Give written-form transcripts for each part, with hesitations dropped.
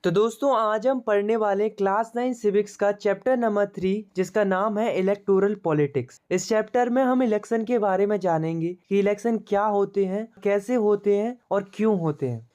तो दोस्तों आज हम पढ़ने वाले क्लास 9 सिविक्स का चैप्टर नंबर 3 जिसका नाम है इलेक्टोरल पॉलिटिक्स। इस चैप्टर में हम इलेक्शन के बारे में जानेंगे कि इलेक्शन क्या होते हैं, कैसे होते हैं और क्यों होते हैं।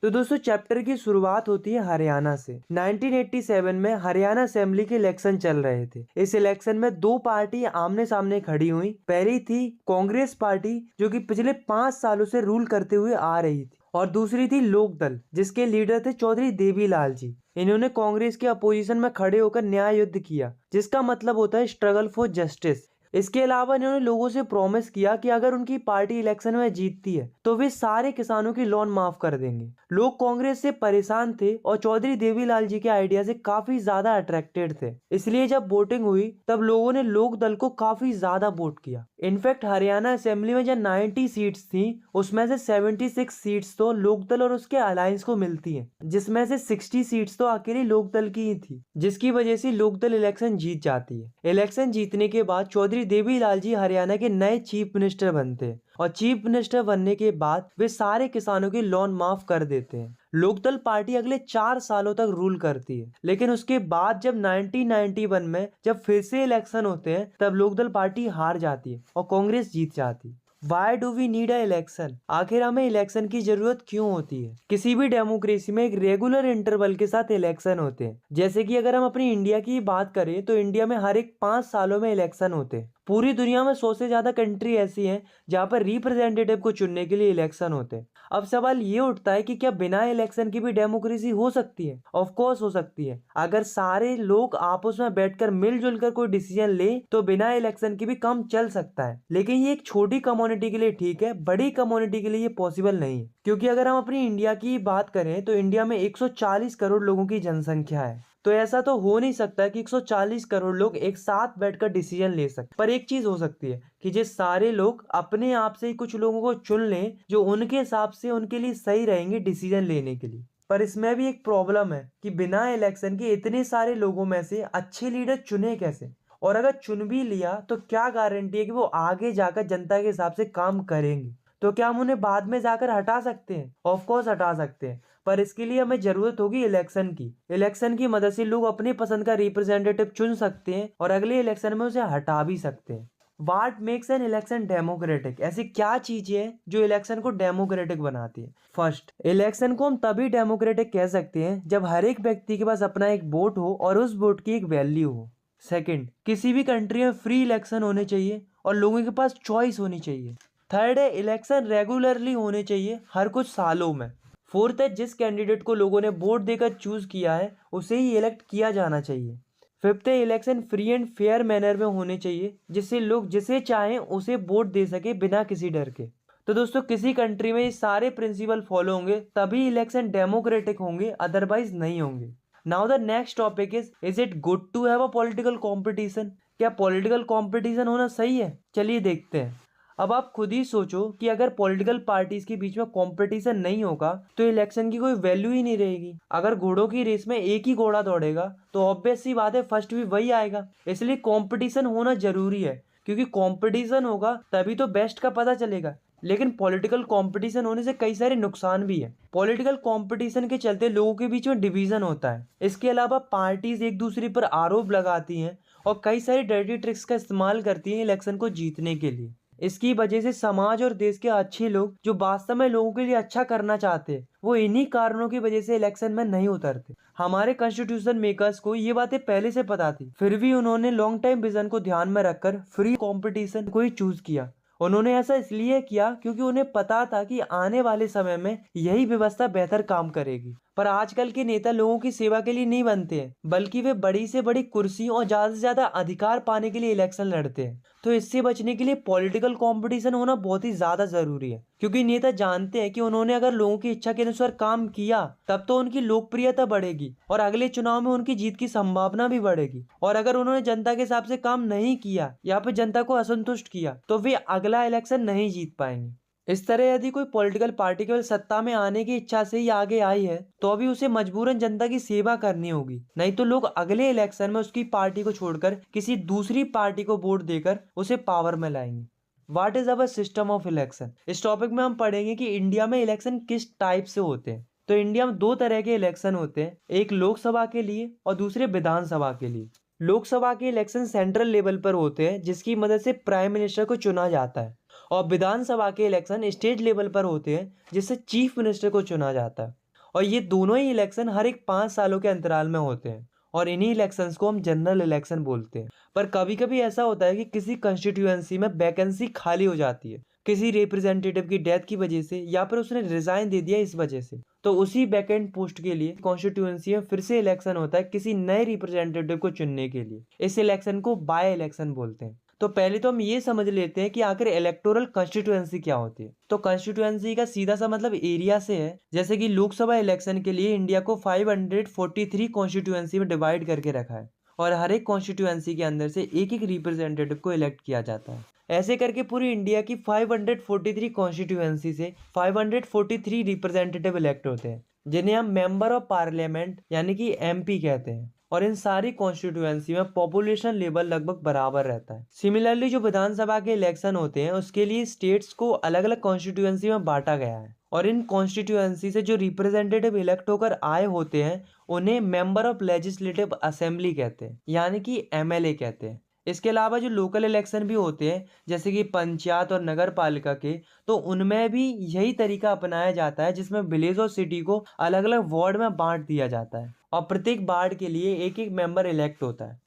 तो दोस्तों चैप्टर की शुरुआत होती है हरियाणा से। 1987 में हरियाणा असेंबली के इलेक्शन चल रहे थे। इस इलेक्शन में दो पार्टी आमने सामने खड़ी हुई। पहली थी कांग्रेस पार्टी जो कि पिछले 5 सालों से रूल करते हुए आ रही थी, और दूसरी थी लोकदल जिसके लीडर थे चौधरी देवीलाल जी। इन्होंने कांग्रेस के अपोजिशन में खड़े होकर न्याय युद्ध किया, जिसका मतलब होता है स्ट्रगल फॉर जस्टिस। इसके अलावा इन्होंने लोगों से प्रॉमिस किया कि अगर उनकी पार्टी इलेक्शन में जीतती है तो वे सारे किसानों की लोन माफ कर देंगे। लोग कांग्रेस से परेशान थे और चौधरी देवीलाल जी के आइडिया से काफी ज्यादा अट्रैक्टेड थे, इसलिए जब वोटिंग हुई तब लोगों ने लोक दल को काफी ज्यादा वोट किया। इनफैक्ट हरियाणा असेंबली में जब 90 सीट्स थी उसमें से 76 सीट्स तो लोकदल और उसके अलायंस को मिलती हैं, जिसमें से 60 सीट्स तो अकेली लोकदल की ही थी, जिसकी वजह से लोकदल इलेक्शन जीत जाती है। इलेक्शन जीतने के बाद चौधरी देवीलाल जी हरियाणा के नए चीफ मिनिस्टर बनते हैं, और चीफ मिनिस्टर बनने के बाद वे सारे किसानों की लोन माफ कर देते हैं। लोकदल पार्टी अगले 4 सालों तक रूल करती है, लेकिन उसके बाद जब 1991 में जब फिर से इलेक्शन होते हैं तब लोकदल पार्टी हार जाती है और कांग्रेस जीत जाती है। Why do we need a election? आखिर हमें इलेक्शन की जरूरत क्यों होती है? किसी भी डेमोक्रेसी में एक रेगुलर इंटरवल के साथ इलेक्शन होते हैं। जैसे कि अगर हम अपनी इंडिया की बात करें तो इंडिया में हर एक 5 सालों में इलेक्शन होते हैं। पूरी दुनिया में 100 से ज्यादा कंट्री ऐसी हैं जहां पर रिप्रेजेंटेटिव को चुनने के लिए इलेक्शन होते हैं। अब सवाल ये उठता है कि क्या बिना इलेक्शन की भी डेमोक्रेसी हो सकती है? ऑफ कोर्स हो सकती है। अगर सारे लोग आपस में बैठकर मिलजुल कर कोई डिसीजन ले तो बिना इलेक्शन के भी काम चल सकता है, लेकिन ये एक छोटी कम्युनिटी के लिए ठीक है, बड़ी कम्युनिटी के लिए ये पॉसिबल नहीं है। क्योंकि अगर हम अपनी इंडिया की बात करें तो इंडिया में 140 करोड़ लोगों की जनसंख्या है, तो ऐसा तो हो नहीं सकता कि 140 करोड़ लोग एक साथ बैठकर डिसीजन ले सकते। पर एक चीज हो सकती है कि जो सारे लोग अपने आप से ही कुछ लोगों को चुन लें जो उनके हिसाब से उनके लिए सही रहेंगे डिसीजन लेने के लिए। पर इसमें भी एक प्रॉब्लम है कि बिना इलेक्शन के इतने सारे लोगों में से अच्छे लीडर चुने कैसे? और अगर चुन भी लिया तो क्या गारंटी है कि वो आगे जाकर जनता के हिसाब से काम करेंगे? तो क्या हम उन्हें बाद में जाकर हटा सकते हैं? ऑफ कोर्स हटा सकते हैं, पर इसके लिए हमें जरूरत होगी इलेक्शन की। इलेक्शन की मदद से लोग अपने पसंद का रिप्रेजेंटेटिव चुन सकते हैं और अगले इलेक्शन में उसे हटा भी सकते हैं। What makes an election democratic? ऐसी क्या चीजें हैं जो इलेक्शन को डेमोक्रेटिक बनाती है? फर्स्ट, इलेक्शन को हम तभी डेमोक्रेटिक कह सकते हैं जब हर एक व्यक्ति के पास अपना एक वोट हो और उस वोट की एक वैल्यू हो। सेकंड, किसी भी कंट्री में फ्री इलेक्शन होने चाहिए और लोगों के पास चॉइस होनी चाहिए। थर्ड है, इलेक्शन रेगुलरली होने चाहिए हर कुछ सालों में। फोर्थ है, जिस कैंडिडेट को लोगों ने वोट देकर चूज किया है उसे ही इलेक्ट किया जाना चाहिए। फिफ्थ है, election free and fair manner में होने चाहिए जिससे लोग जिसे चाहें उसे वोट दे सके बिना किसी डर के। तो दोस्तों किसी कंट्री में ये सारे प्रिंसिपल फॉलो होंगे तभी इलेक्शन डेमोक्रेटिक होंगे, अदरवाइज नहीं होंगे। Now the next topic is it good to have a political competition? क्या पॉलिटिकल कॉम्पिटिशन होना सही है? चलिए देखते हैं। अब आप खुद ही सोचो कि अगर पॉलिटिकल पार्टीज के बीच में कंपटीशन नहीं होगा तो इलेक्शन की कोई वैल्यू ही नहीं रहेगी। अगर घोड़ों की रेस में एक ही घोड़ा दौड़ेगा तो ऑब्वियस सी बात है फर्स्ट भी वही आएगा। इसलिए कंपटीशन होना जरूरी है, क्योंकि कंपटीशन होगा तभी तो बेस्ट का पता चलेगा। लेकिन पॉलिटिकल कंपटीशन होने से कई सारे नुकसान भी है। पॉलिटिकल कंपटीशन के चलते लोगों के बीच में डिवीजन होता है। इसके अलावा पार्टीज एक दूसरे पर आरोप लगाती हैं और कई सारी डर्टी ट्रिक्स का इस्तेमाल करती हैं इलेक्शन को जीतने के लिए। इसकी वजह से समाज और देश के अच्छे लोग जो वास्तव में लोगों के लिए अच्छा करना चाहते हैं वो इन्हीं कारणों की वजह से इलेक्शन में नहीं उतरते। हमारे कॉन्स्टिट्यूशन मेकर्स को ये बातें पहले से पता थी, फिर भी उन्होंने लॉन्ग टाइम विजन को ध्यान में रखकर फ्री कंपटीशन को ही चूज किया। उन्होंने ऐसा इसलिए किया क्योंकि उन्हें पता था कि आने वाले समय में यही व्यवस्था बेहतर काम करेगी। पर आजकल के नेता लोगों की सेवा के लिए नहीं बनते हैं, बल्कि वे बड़ी से बड़ी कुर्सी और ज्यादा से ज्यादा अधिकार पाने के लिए इलेक्शन लड़ते हैं। तो इससे बचने के लिए पॉलिटिकल कंपटीशन होना बहुत ही ज्यादा जरूरी है, क्योंकि नेता जानते हैं कि उन्होंने अगर लोगों की इच्छा के अनुसार काम किया तब तो उनकी लोकप्रियता बढ़ेगी और अगले चुनाव में उनकी जीत की संभावना भी बढ़ेगी। और अगर उन्होंने जनता के हिसाब से काम नहीं किया या फिर जनता को असंतुष्ट किया तो वे अगला इलेक्शन नहीं जीत पाएंगे। इस तरह यदि कोई पॉलिटिकल पार्टी केवल सत्ता में आने की इच्छा से ही आगे आई है तो अभी उसे मजबूरन जनता की सेवा करनी होगी, नहीं तो लोग अगले इलेक्शन में उसकी पार्टी को छोड़कर किसी दूसरी पार्टी को वोट देकर उसे पावर में लाएंगे। What is our system of election? इस टॉपिक में हम पढ़ेंगे कि इंडिया में इलेक्शन किस टाइप से होते हैं। तो इंडिया में दो तरह के इलेक्शन होते हैं, एक लोकसभा के लिए और दूसरे विधानसभा के लिए। लोकसभा के इलेक्शन सेंट्रल लेवल पर होते हैं जिसकी मदद से प्राइम मिनिस्टर को चुना जाता है, और विधानसभा के इलेक्शन स्टेट लेवल पर होते हैं जिससे चीफ मिनिस्टर को चुना जाता है। और ये दोनों ही इलेक्शन हर एक 5 सालों के अंतराल में होते हैं, और इन्हीं इलेक्शंस को हम जनरल इलेक्शन बोलते हैं। पर कभी कभी ऐसा होता है कि किसी कंस्टिट्यूएंसी में वैकेंसी खाली हो जाती है, किसी रिप्रेजेंटेटिव की डेथ की वजह से, या फिर उसने रिजाइन दे दिया इस वजह से, तो उसी वैकेंट पोस्ट के लिए कॉन्स्टिट्यूएंसी में फिर से इलेक्शन होता है किसी नए रिप्रेजेंटेटिव को चुनने के लिए। इस इलेक्शन को बाय इलेक्शन बोलते हैं। तो पहले तो हम ये समझ लेते हैं कि आखिर इलेक्टोरल कॉन्स्टिट्यूएंसी क्या होती है। तो कॉन्स्टिट्यूएंसी का सीधा सा मतलब एरिया से है। जैसे कि लोकसभा इलेक्शन के लिए इंडिया को 543 कॉन्स्टिट्यूएंसी में डिवाइड करके रखा है, और हर एक कॉन्स्टिट्यूएंसी के अंदर से एक एक रिप्रेजेंटेटिव को इलेक्ट किया जाता है। ऐसे करके पूरी इंडिया की 543 कॉन्स्टिट्यूएंसी से 543 रिप्रेजेंटेटिव इलेक्ट होते हैं, जिन्हें हम मेंबर ऑफ पार्लियामेंट यानी कि एमपी कहते हैं। और इन सारी कॉन्स्टिट्यूएंसी में पॉपुलेशन लेवल लगभग बराबर रहता है। सिमिलरली जो विधानसभा के इलेक्शन होते हैं उसके लिए स्टेट्स को अलग अलग कॉन्स्टिट्यूएंसी में बांटा गया है, और इन कॉन्स्टिट्यूएंसी से जो रिप्रेजेंटेटिव इलेक्ट होकर आए होते हैं उन्हें मेंबर ऑफ लेजिस्लेटिव असेंबली कहते हैं, यानी कि एमएलए कहते हैं। इसके अलावा जो लोकल इलेक्शन भी होते हैं जैसे कि पंचायत और नगर पालिका के, तो उनमें भी यही तरीका अपनाया जाता है जिसमें विलेज और सिटी को अलग अलग वार्ड में बांट दिया जाता है, और प्रत्येक वार्ड के लिए एक एक मेंबर इलेक्ट होता है।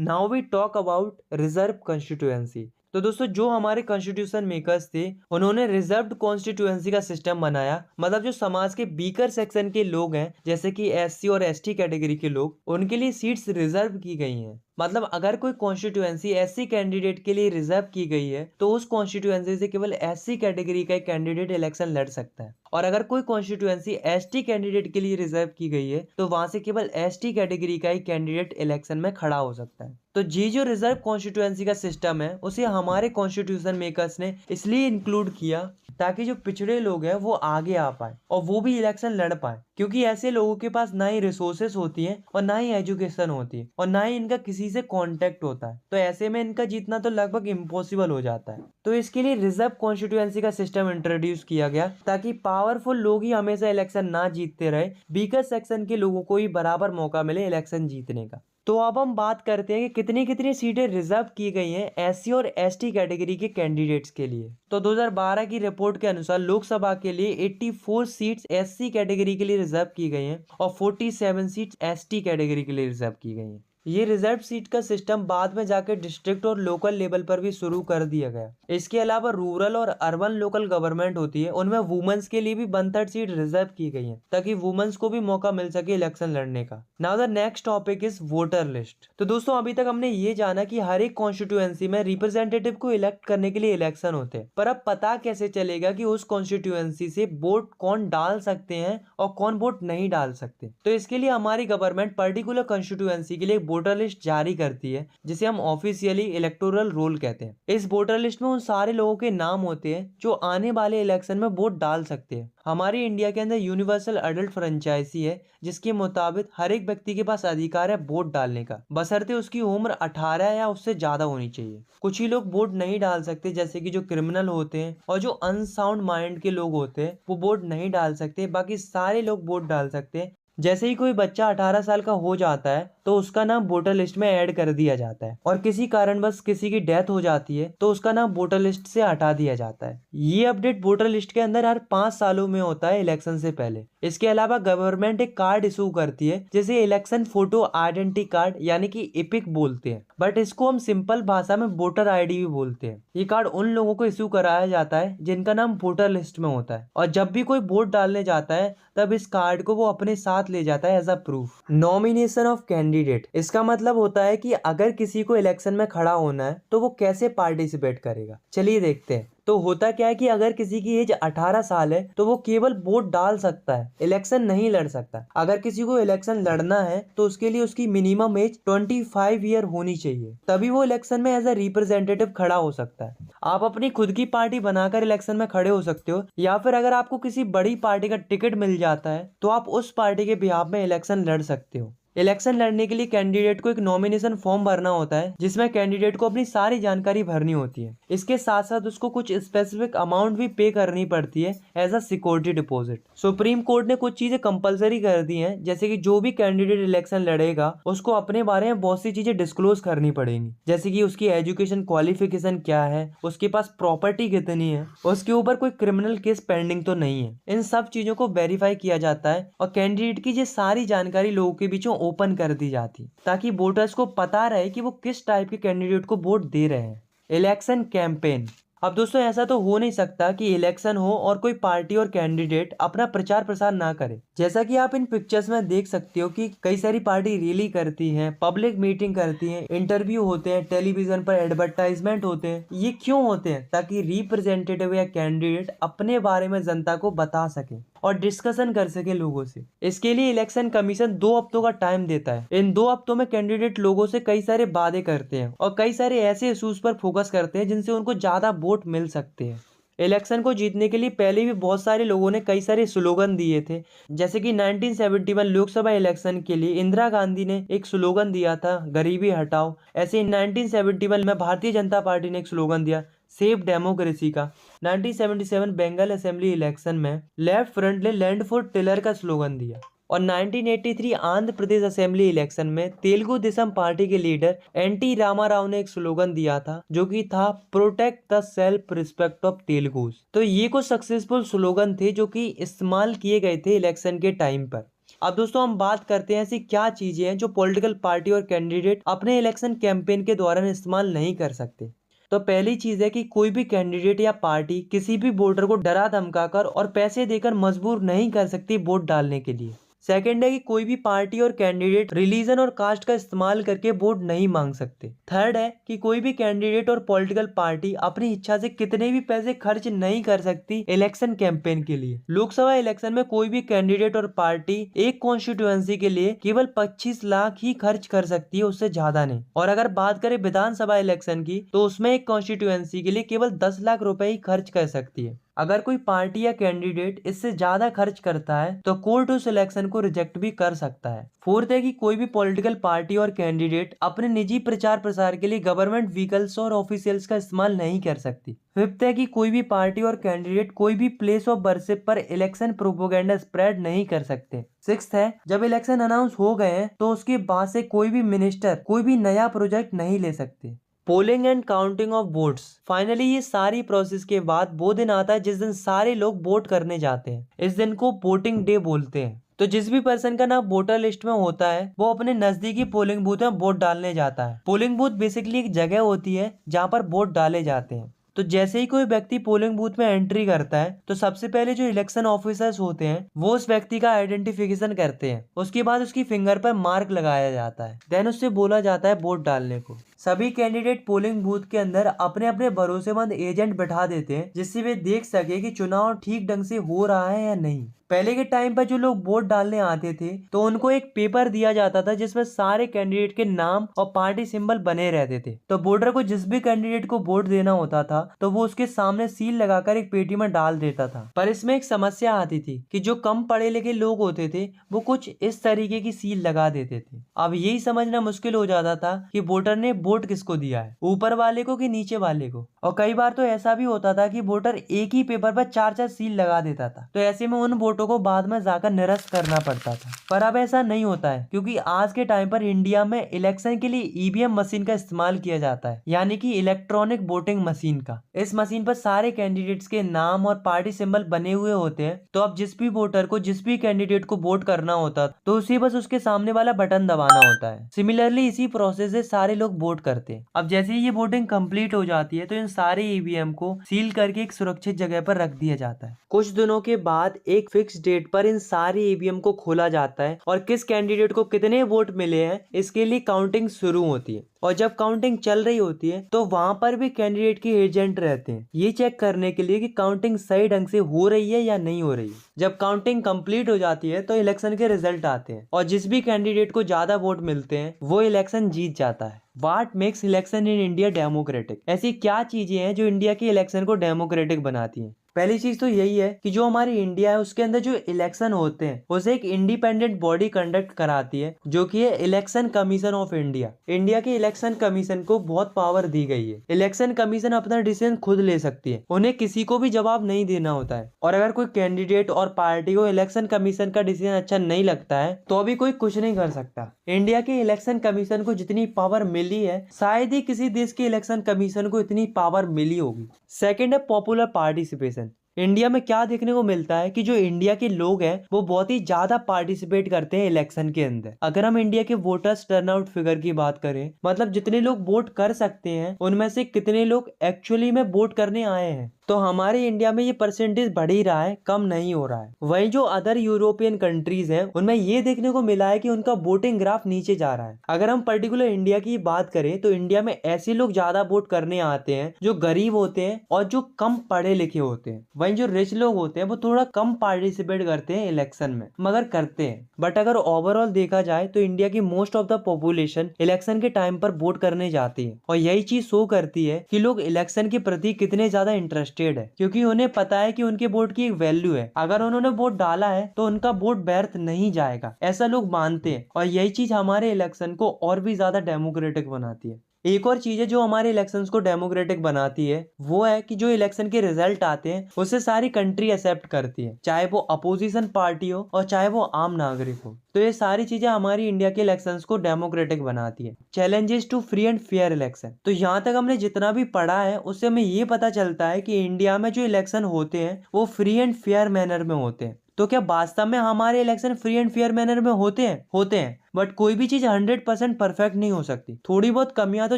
Now we talk about reserve constituency. तो दोस्तों जो हमारे कॉन्स्टिट्यूशन मेकर्स थे उन्होंने रिजर्व्ड कॉन्स्टिट्यूएंसी का सिस्टम बनाया। मतलब जो समाज के वीकर सेक्शन के लोग हैं जैसे कि एससी और एसटी कैटेगरी के लोग, उनके लिए सीट्स रिजर्व की गई हैं। मतलब अगर कोई कॉन्स्टिट्यूएंसी एससी कैंडिडेट के लिए रिजर्व की गई है तो उस कॉन्स्टिट्यूएंसी से केवल एससी कैटेगरी का एक कैंडिडेट इलेक्शन लड़ सकता है, और अगर कोई कॉन्स्टिट्यूएंसी एसटी कैंडिडेट के लिए रिजर्व की गई है तो वहां से केवल एसटी कैटेगरी का ही कैंडिडेट इलेक्शन में खड़ा हो सकता है। तो ये जो रिजर्व कॉन्स्टिट्यूएंसी का सिस्टम है उसे हमारे कॉन्स्टिट्यूशन मेकर्स ने इसलिए इंक्लूड किया ताकि जो पिछड़े लोग हैं वो आगे आ पाए और वो भी इलेक्शन लड़ पाए, क्योंकि ऐसे लोगों के पास ना ही रिसोर्सेस होती हैं और ना ही एजुकेशन होती है और ना ही इनका किसी से कांटेक्ट होता है। तो ऐसे में इनका जीतना तो लगभग इम्पॉसिबल हो जाता है। तो इसके लिए रिजर्व कॉन्स्टिट्यूएंसी का सिस्टम इंट्रोड्यूस किया गया ताकि पावरफुल लोग ही हमेशा इलेक्शन ना जीतते रहे, वीकर सेक्शन के लोगों को ही बराबर मौका मिले इलेक्शन जीतने का। तो अब हम बात करते हैं कि कितनी कितनी सीटें रिजर्व की गई हैं एससी और एसटी कैटेगरी के कैंडिडेट्स के लिए। तो 2012 की रिपोर्ट के अनुसार लोकसभा के लिए 84 सीट्स एससी कैटेगरी के लिए रिजर्व की गई हैं और 47 सीट्स एसटी कैटेगरी के लिए रिजर्व की गई हैं। ये रिजर्व सीट का सिस्टम बाद में जाकर डिस्ट्रिक्ट और लोकल लेवल पर भी शुरू कर दिया गया। इसके अलावा रूरल और अर्बन लोकल गवर्नमेंट होती है उनमें वुमेन्स के लिए भी 62 सीट रिजर्व की गई है ताकि वुमेन्स को भी मौका मिल सके इलेक्शन लड़ने का। Now the next topic is voter list. तो दोस्तों अभी तक हमने ये जाना कि हर एक कॉन्स्टिट्यूएंसी में रिप्रेजेंटेटिव को इलेक्ट करने के लिए इलेक्शन होते हैं, पर अब पता कैसे चलेगा कि उस कॉन्स्टिट्यूएंसी से वोट कौन डाल सकते हैं और कौन वोट नहीं डाल सकते। तो इसके लिए हमारी गवर्नमेंट पर्टिकुलर कॉन्स्टिट्यूएंसी के लिए वोटर लिस्ट जारी करती है जिसे हम ऑफिशियली इलेक्टोरल रोल कहते हैं। इस वोटर लिस्ट में उन सारे लोगों के नाम होते हैं जो आने वाले इलेक्शन में वोट डाल सकते हैं। हमारी इंडिया के अंदर यूनिवर्सल एडल्ट फ्रेंचाइजी है जिसके मुताबिक हर एक व्यक्ति के पास अधिकार है वोट डालने का, बशर्ते उसकी उम्र 18 या उससे ज्यादा होनी चाहिए। कुछ ही लोग वोट नहीं डाल सकते जैसे कि जो क्रिमिनल होते हैं और जो अनसाउंड माइंड के लोग होते हैं वो वोट नहीं डाल सकते, बाकी सारे लोग वोट डाल सकते हैं। जैसे ही कोई बच्चा 18 साल का हो जाता है तो उसका नाम वोटर लिस्ट में ऐड कर दिया जाता है, और किसी कारणवश किसी की डेथ हो जाती है तो उसका नाम वोटर लिस्ट से हटा दिया जाता है। ये अपडेट वोटर लिस्ट के अंदर हर 5 सालों में होता है इलेक्शन से पहले। इसके अलावा गवर्नमेंट एक कार्ड इशू करती है जिसे इलेक्शन फोटो आइडेंटिटी कार्ड यानी कि इपिक बोलते हैं, बट इसको हम सिंपल भाषा में वोटर आईडी भी बोलते हैं। ये कार्ड उन लोगों को इशू कराया जाता है जिनका नाम वोटर लिस्ट में होता है, और जब भी कोई वोट डालने जाता है तब इस कार्ड को वो अपने साथ ले जाता है as a proof. Nomination of candidate, इसका मतलब होता है कि अगर किसी को इलेक्शन में खड़ा होना है तो वो कैसे पार्टिसिपेट करेगा। चलिए देखते हैं। तो होता क्या है कि अगर किसी की एज 18 साल है तो वो केवल वोट डाल सकता है, इलेक्शन नहीं लड़ सकता। अगर किसी को इलेक्शन लड़ना है तो उसके लिए उसकी मिनिमम एज 25 ईयर होनी चाहिए, तभी वो इलेक्शन में एज अ रिप्रेजेंटेटिव खड़ा हो सकता है। आप अपनी खुद की पार्टी बनाकर इलेक्शन में खड़े हो सकते हो, या फिर अगर आपको किसी बड़ी पार्टी का टिकट मिल जाता है तो आप उस पार्टी के बिहाफ में इलेक्शन लड़ सकते हो। इलेक्शन लड़ने के लिए कैंडिडेट को एक नॉमिनेशन फॉर्म भरना होता है, जिसमें कैंडिडेट को अपनी सारी जानकारी भरनी होती है। इसके साथ साथ उसको कुछ स्पेसिफिक अमाउंट भी पे करनी पड़ती है as a security deposit. Supreme court ने कुछ चीजें कंपलसरी कर दी हैं, जैसे कि जो भी कैंडिडेट इलेक्शन लड़ेगा उसको अपने बारे में बहुत सी चीजें डिस्क्लोज करनी पड़ेंगी, जैसे कि उसकी एजुकेशन क्वालिफिकेशन क्या है, उसके पास प्रॉपर्टी कितनी है, उसके ऊपर कोई क्रिमिनल केस पेंडिंग तो नहीं है। इन सब चीजों को वेरीफाई किया जाता है और कैंडिडेट की ये सारी जानकारी लोगों के बीच ओपन कर दी जाती, ताकि वोटर्स को पता रहे कि वो किस टाइप के कैंडिडेट को वोट दे रहे हैं। Election campaign. अब दोस्तों ऐसा तो हो नहीं सकता कि इलेक्शन हो और कोई पार्टी और कैंडिडेट अपना प्रचार प्रसार ना करे। जैसा कि आप इन पिक्चर्स में देख सकते हो कि कई सारी पार्टी रैली करती हैं, पब्लिक मीटिंग करती हैं, इंटरव्यू होते हैं, टेलीविजन पर एडवर्टाइजमेंट होते हैं। ये क्यों होते हैं? ताकि रिप्रेजेंटेटिव या कैंडिडेट अपने बारे में जनता को बता सके और डिस्कशन कर सके लोगों से। इसके लिए इलेक्शन कमीशन 2 हफ्तों का टाइम देता है। इन 2 हफ्तों में कैंडिडेट लोगों से कई सारे वादे करते हैं और कई सारे ऐसे इश्यूज पर फोकस करते हैं जिनसे उनको ज्यादा वोट मिल सकते हैं। इलेक्शन को जीतने के लिए पहले भी बहुत सारे लोगों ने कई सारे स्लोगन दिए थे, जैसे कि 1971 लोकसभा इलेक्शन के लिए इंदिरा गांधी ने एक स्लोगन दिया था, गरीबी हटाओ। ऐसे ही 1971 में भारतीय जनता पार्टी ने एक स्लोगन दिया, सेफ डेमोक्रेसी का। 1977 बंगाल असेंबली इलेक्शन में लेफ्ट फ्रंट ने लैंड फॉर टिलर का स्लोगन दिया और 1983 आंध्र प्रदेश असेंबली इलेक्शन में तेलुगु देशम पार्टी के लीडर एनटी रामाराव ने एक स्लोगन दिया था, जो कि था protect the self respect of Telugus. तो ये कुछ सक्सेसफुल स्लोगन थे जो कि इस्तेमाल किए गए थे इलेक्शन के टाइम पर। अब दोस्तों हम बात करते हैं ऐसी क्या चीजें हैं जो पॉलिटिकल पार्टी और कैंडिडेट अपने इलेक्शन कैंपेन के दौरान इस्तेमाल नहीं कर सकते। तो पहली चीज है कि कोई भी कैंडिडेट या पार्टी किसी भी वोटर को डरा धमकाकर और पैसे देकर मजबूर नहीं कर सकती वोट डालने के लिए। सेकंड है कि कोई भी पार्टी और कैंडिडेट रिलीजन और कास्ट का इस्तेमाल करके वोट नहीं मांग सकते। थर्ड है कि कोई भी कैंडिडेट और पॉलिटिकल पार्टी अपनी इच्छा से कितने भी पैसे खर्च नहीं कर सकती इलेक्शन कैंपेन के लिए। लोकसभा इलेक्शन में कोई भी कैंडिडेट और पार्टी एक कॉन्स्टिट्यूएंसी के लिए केवल 25 लाख ही खर्च कर सकती है, उससे ज्यादा नहीं। और अगर बात करें विधानसभा इलेक्शन की, तो उसमें एक कॉन्स्टिट्यूएंसी के लिए केवल 10 लाख रुपए ही खर्च कर सकती है। अगर कोई पार्टी या कैंडिडेट इससे ज्यादा खर्च करता है तो कोर्ट उस इलेक्शन को रिजेक्ट भी कर सकता है। फोर्थ है कि कोई भी पॉलिटिकल पार्टी और कैंडिडेट अपने निजी प्रचार प्रसार के लिए गवर्नमेंट व्हीकल्स और ऑफिशियल्स का इस्तेमाल नहीं कर सकती। फिफ्थ है कि कोई भी पार्टी और कैंडिडेट कोई भी प्लेस ऑफ वर्शिप पर इलेक्शन प्रोपोगेंडा स्प्रेड नहीं कर सकते। सिक्स्थ है, जब इलेक्शन अनाउंस हो गए हैं तो उसके बाद से कोई भी मिनिस्टर कोई भी नया प्रोजेक्ट नहीं ले सकते। Polling and counting of votes. Finally ये सारी प्रोसेस के बाद वो दिन आता है जिस दिन सारे लोग वोट करने जाते हैं। इस दिन को वोटिंग डे बोलते हैं। तो जिस भी पर्सन का नाम वोटर लिस्ट में होता है वो अपने नजदीकी पोलिंग बूथ में वोट डालने जाता है। पोलिंग बूथ बेसिकली एक जगह होती है जहाँ पर वोट डाले जाते हैं। तो जैसे ही कोई व्यक्ति पोलिंग बूथ में एंट्री करता है तो सबसे पहले जो इलेक्शन ऑफिसर्स होते हैं वो उस व्यक्ति का आइडेंटिफिकेशन करते हैं। उसके बाद उसकी फिंगर पर मार्क लगाया जाता है, देन उससे बोला जाता है वोट डालने को। सभी कैंडिडेट पोलिंग बूथ के अंदर अपने अपने भरोसेमंद एजेंट बैठा देते हैं, जिससे वे देख सके कि चुनाव ठीक ढंग से हो रहा है या नहीं। पहले के टाइम पर जो लोग वोट डालने आते थे तो उनको एक पेपर दिया जाता था जिसमें सारे कैंडिडेट के नाम और पार्टी सिंबल बने रहते थे। तो वोटर को जिस भी कैंडिडेट को वोट देना होता था तो वो उसके सामने सील लगाकर एक पेटी में डाल देता था। पर इसमें एक समस्या आती थी कि जो कम पढ़े लिखे लोग होते थे वो कुछ इस तरीके की सील लगा देते थे। अब यही समझना मुश्किल हो जाता था कि वोटर ने वोट किसको दिया है, ऊपर वाले को कि नीचे वाले को। और कई बार तो ऐसा भी होता था कि वोटर एक ही पेपर पर 4-4 सील लगा देता था। तो ऐसे में उन वोटों को बाद में जाकर निरस्त करना पड़ता था। पर अब ऐसा नहीं होता है, क्योंकि आज के टाइम पर इंडिया में इलेक्शन के लिए ईवीएम मशीन का इस्तेमाल किया जाता है, यानी कि इलेक्ट्रॉनिक वोटिंग मशीन का। इस मशीन पर सारे कैंडिडेट्स के नाम और पार्टी सिंबल बने हुए होते हैं। तो अब जिस भी वोटर को जिस भी कैंडिडेट को वोट करना होता तो उसे बस उसके सामने वाला बटन दबाना होता है। सिमिलरली इसी प्रोसेस से सारे लोग वोट करते हैं। अब जैसे ही ये वोटिंग कंप्लीट हो जाती है तो इन सारे ईवीएम को सील करके एक सुरक्षित जगह पर रख दिया जाता है। कुछ दिनों के बाद एक फिक्स डेट पर इन सारे ईवीएम को खोला जाता है और किस कैंडिडेट को कितने वोट मिले हैं इसके लिए काउंटिंग शुरू होती है। और जब काउंटिंग चल रही होती है तो वहां पर भी कैंडिडेट के एजेंट रहते हैं, ये चेक करने के लिए कि काउंटिंग सही ढंग से हो रही है या नहीं हो रही है। जब काउंटिंग कंप्लीट हो जाती है तो इलेक्शन के रिजल्ट आते हैं और जिस भी कैंडिडेट को ज्यादा वोट मिलते हैं वो इलेक्शन जीत जाता है। What makes election in India democratic? ऐसी क्या चीजें हैं जो इंडिया के इलेक्शन को डेमोक्रेटिक बनाती हैं? पहली चीज तो यही है कि जो हमारी इंडिया है उसके अंदर जो इलेक्शन होते हैं उसे एक इंडिपेंडेंट बॉडी कंडक्ट कराती है, जो कि है election commission of India. India के इलेक्शन कमीशन को बहुत पावर दी गई है। इलेक्शन कमीशन अपना डिसीजन खुद ले सकती है, उन्हें किसी को भी जवाब नहीं देना होता है। और अगर कोई कैंडिडेट और पार्टी को इलेक्शन कमीशन का डिसीजन अच्छा नहीं लगता है तो अभी कोई कुछ नहीं कर सकता। इंडिया के इलेक्शन कमीशन को जितनी पावर मिली है शायद ही किसी देश के इलेक्शन कमीशन को इतनी पावर मिली होगी। सेकंड है पॉपुलर पार्टिसिपेशन। इंडिया में क्या देखने को मिलता है कि जो इंडिया के लोग हैं वो बहुत ही ज्यादा पार्टिसिपेट करते हैं इलेक्शन के अंदर। अगर हम इंडिया के वोटर्स टर्नआउट फिगर की बात करें, मतलब जितने लोग वोट कर सकते हैं उनमें से कितने लोग एक्चुअली में वोट करने आए हैं, तो हमारे इंडिया में ये परसेंटेज बढ़ ही रहा है, कम नहीं हो रहा है। वहीं जो अदर यूरोपियन कंट्रीज हैं उनमें ये देखने को मिला है कि उनका वोटिंग ग्राफ नीचे जा रहा है। अगर हम पर्टिकुलर इंडिया की बात करें तो इंडिया में ऐसे लोग ज्यादा वोट करने आते हैं जो गरीब होते हैं और जो कम पढ़े लिखे होते हैं। वहीं जो रिच लोग होते हैं वो थोड़ा कम पार्टिसिपेट करते हैं इलेक्शन में, मगर करते हैं। बट अगर ओवरऑल देखा जाए तो इंडिया की most of the population election के टाइम पर वोट करने जाती है, और यही चीज शो करती है कि लोग इलेक्शन के प्रति कितने ज्यादा इंटरेस्टेड है, क्योंकि उन्हें पता है कि उनके वोट की एक वैल्यू है। अगर उन्होंने वोट डाला है तो उनका वोट व्यर्थ नहीं जाएगा, ऐसा लोग मानते हैं। और यही चीज हमारे इलेक्शन को और भी ज्यादा डेमोक्रेटिक बनाती है। एक और चीज है जो हमारे इलेक्शंस को डेमोक्रेटिक बनाती है, वो है कि जो इलेक्शन के रिजल्ट आते हैं उसे सारी कंट्री एक्सेप्ट करती है, चाहे वो अपोजिशन पार्टी हो और चाहे वो आम नागरिक हो। तो ये सारी चीजें हमारी इंडिया के इलेक्शंस को डेमोक्रेटिक बनाती है। Challenges to free and fair election. तो यहाँ तक हमने जितना भी पढ़ा है उससे हमें ये पता चलता है कि इंडिया में जो इलेक्शन होते हैं वो फ्री एंड फेयर मैनर में होते हैं। तो क्या वास्तव में हमारे election free and fair manner में होते हैं? बट कोई भी चीज 100% परफेक्ट नहीं हो सकती, थोड़ी बहुत कमियां तो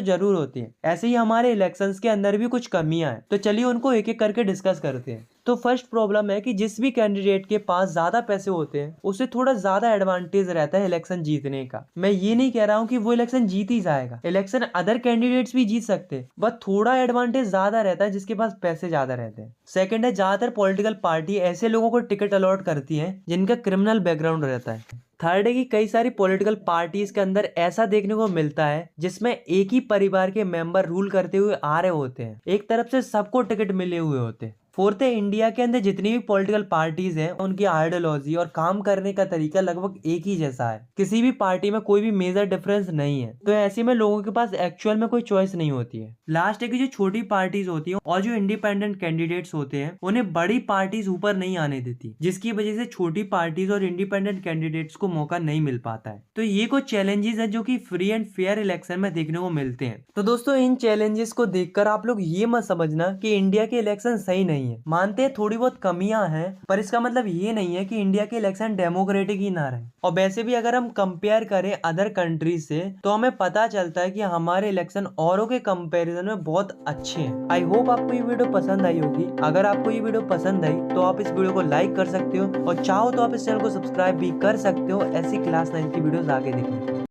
जरूर होती हैं। ऐसे ही हमारे इलेक्शंस के अंदर भी कुछ कमियां हैं, तो चलिए उनको एक एक करके डिस्कस करते हैं। तो फर्स्ट प्रॉब्लम है कि जिस भी कैंडिडेट के पास ज्यादा पैसे होते हैं उसे थोड़ा ज्यादा एडवांटेज रहता है इलेक्शन जीतने का। मैं ये नहीं कह रहा हूँ कि वो इलेक्शन जीत ही जाएगा, इलेक्शन अदर कैंडिडेट्स भी जीत सकते हैं, बट थोड़ा एडवांटेज ज्यादा रहता है जिसके पास पैसे ज्यादा रहते हैं। सेकंड है, ज्यादातर पॉलिटिकल पार्टी ऐसे लोगों को टिकट अलॉट करती है जिनका क्रिमिनल बैकग्राउंड रहता है। थर्ड है कि कई सारी पॉलिटिकल पार्टीज के अंदर ऐसा देखने को मिलता है जिसमें एक ही परिवार के मेंबर रूल करते हुए आ रहे होते हैं, एक तरफ से सबको टिकट मिले हुए होते हैं। फोर्थ है, इंडिया के अंदर जितनी भी पॉलिटिकल पार्टीज हैं उनकी आइडियोलॉजी और काम करने का तरीका लगभग एक ही जैसा है, किसी भी पार्टी में कोई भी मेजर डिफरेंस नहीं है। तो ऐसे में लोगों के पास एक्चुअल में कोई चॉइस नहीं होती है। लास्ट है कि जो छोटी पार्टीज होती है और जो इंडिपेंडेंट कैंडिडेट्स होते हैं उन्हें बड़ी पार्टीज ऊपर नहीं आने देती, जिसकी वजह से छोटी पार्टीज और इंडिपेंडेंट कैंडिडेट्स को मौका नहीं मिल पाता है। तो ये कुछ चैलेंजेस है जो कि फ्री एंड फेयर इलेक्शन में देखने को मिलते हैं। तो दोस्तों, इन चैलेंजेस को देखकर आप लोग ये मत समझना कि इंडिया के इलेक्शन सही नहीं है। मानते हैं थोड़ी बहुत कमियां हैं, पर इसका मतलब ये नहीं है कि इंडिया के इलेक्शन डेमोक्रेटिक ही ना रहे। और वैसे भी अगर हम कंपेयर करें अदर कंट्रीज से तो हमें पता चलता है कि हमारे इलेक्शन औरों के कंपैरिजन में बहुत अच्छे हैं। आई होप आपको ये वीडियो पसंद आई होगी। अगर आपको ये वीडियो पसंद आई तो आप इस वीडियो को लाइक कर सकते हो, और चाहो तो आप इस चैनल को सब्सक्राइब भी कर सकते हो ऐसी क्लास 9 की वीडियोस आगे देखने।